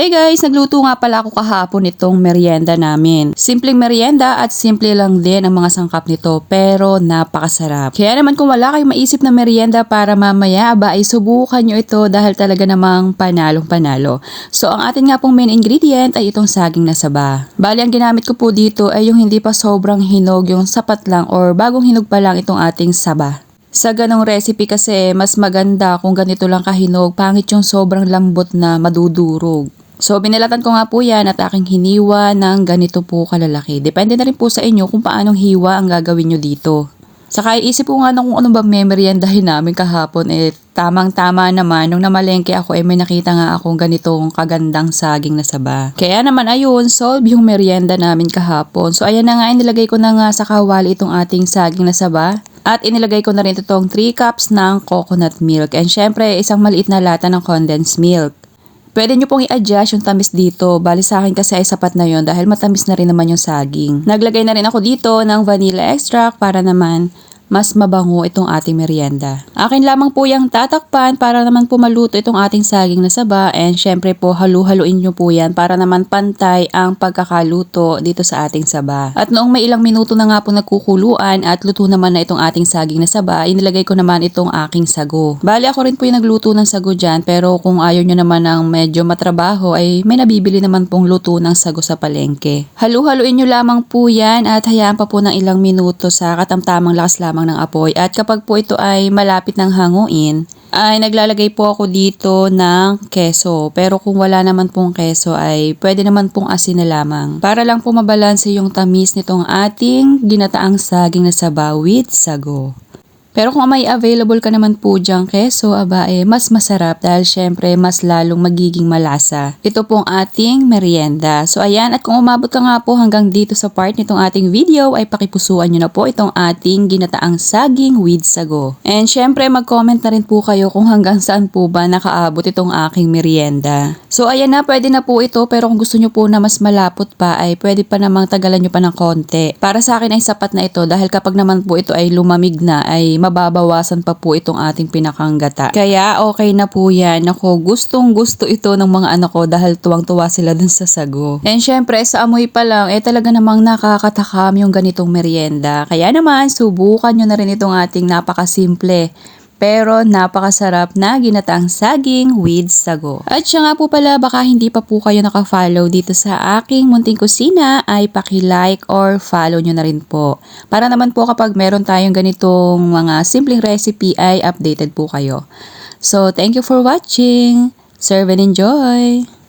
Hey guys, nagluto nga pala ako kahapon itong merienda namin. Simpleng merienda at simple lang din ang mga sangkap nito pero napakasarap. Kaya naman kung wala kayong maisip na merienda para mamaya ay subukan nyo ito dahil talaga namang panalong panalo. So ang atin nga pong main ingredient ay itong saging na saba. Bali ang ginamit ko po dito ay yung hindi pa sobrang hinog, yung sapat lang or bagong hinog pa lang itong ating saba. Sa ganong recipe kasi mas maganda kung ganito lang kahinog, pangit yung sobrang lambot na madudurog. So binilatan ko nga po yan at aking hiniwa ng ganito po kalalaki. Depende na rin po sa inyo kung paanong hiwa ang gagawin nyo dito. Saka iisip ko nga na kung ano ba memoryandahin namin kahapon tamang-tama naman nung namalengke ako may nakita nga akong ganitong kagandang saging na saba. Kaya naman ayun, solve yung merienda namin kahapon. So ayan na nga, inilagay ko na nga sa kawali itong ating saging na saba. At inilagay ko na rin itong 3 cups ng coconut milk. And syempre, isang maliit na lata ng condensed milk. Pwede nyo pong i-adjust yung tamis dito. Bali sa akin kasi ay sapat na yon dahil matamis na rin naman yung saging. Naglagay na rin ako dito ng vanilla extract para naman mas mabango itong ating merienda. Akin lamang po yung tatakpan para naman po maluto itong ating saging na saba and syempre po halu-haluin nyo po yan para naman pantay ang pagkakaluto dito sa ating saba. At noong may ilang minuto na nga po nagkukuluan at luto naman na itong ating saging na saba, inilagay ko naman itong aking sago. Bali ako rin po yung nagluto ng sago dyan pero kung ayaw nyo naman ng medyo matrabaho ay may nabibili naman pong luto ng sago sa palengke. Halu-haluin nyo lamang po yan at hayaan pa po ng ilang minuto sa katamtamang lakas lamang ng apoy at kapag po ito ay malapit ng hanguin ay naglalagay po ako dito ng keso pero kung wala naman pong keso ay pwede naman pong asin na lamang para lang po mabalanse yung tamis nitong ating ginataang saging na saba with sago. Pero kung may available ka naman po dyang keso, mas masarap dahil syempre mas lalong magiging malasa. Ito pong ating merienda. So ayan, at kung umabot ka nga po hanggang dito sa part nitong ating video, ay pakipusuan nyo na po itong ating ginataang saging with sago. And syempre mag-comment na rin po kayo kung hanggang saan po ba nakaabot itong aking merienda. So ayan na, pwede na po ito pero kung gusto nyo po na mas malapot pa ay pwede pa namang tagalan nyo pa ng konti. Para sa akin ay sapat na ito dahil kapag naman po ito ay lumamig na ay mababawasan pa po itong ating pinakanggata. Kaya okay na po yan. Ako, gustong gusto ito ng mga anak ko dahil tuwang-tuwa sila dun sa sago. And syempre sa amoy pa lang talaga namang nakakatakam yung ganitong merienda. Kaya naman subukan nyo na rin itong ating napakasimple pero napakasarap na ginataang saging with sago. At siya nga po pala, baka hindi pa po kayo naka-follow dito sa aking munting kusina ay paki-like or follow nyo na rin po. Para naman po kapag meron tayong ganitong mga simpleng recipe ay updated po kayo. So thank you for watching. Serve and enjoy!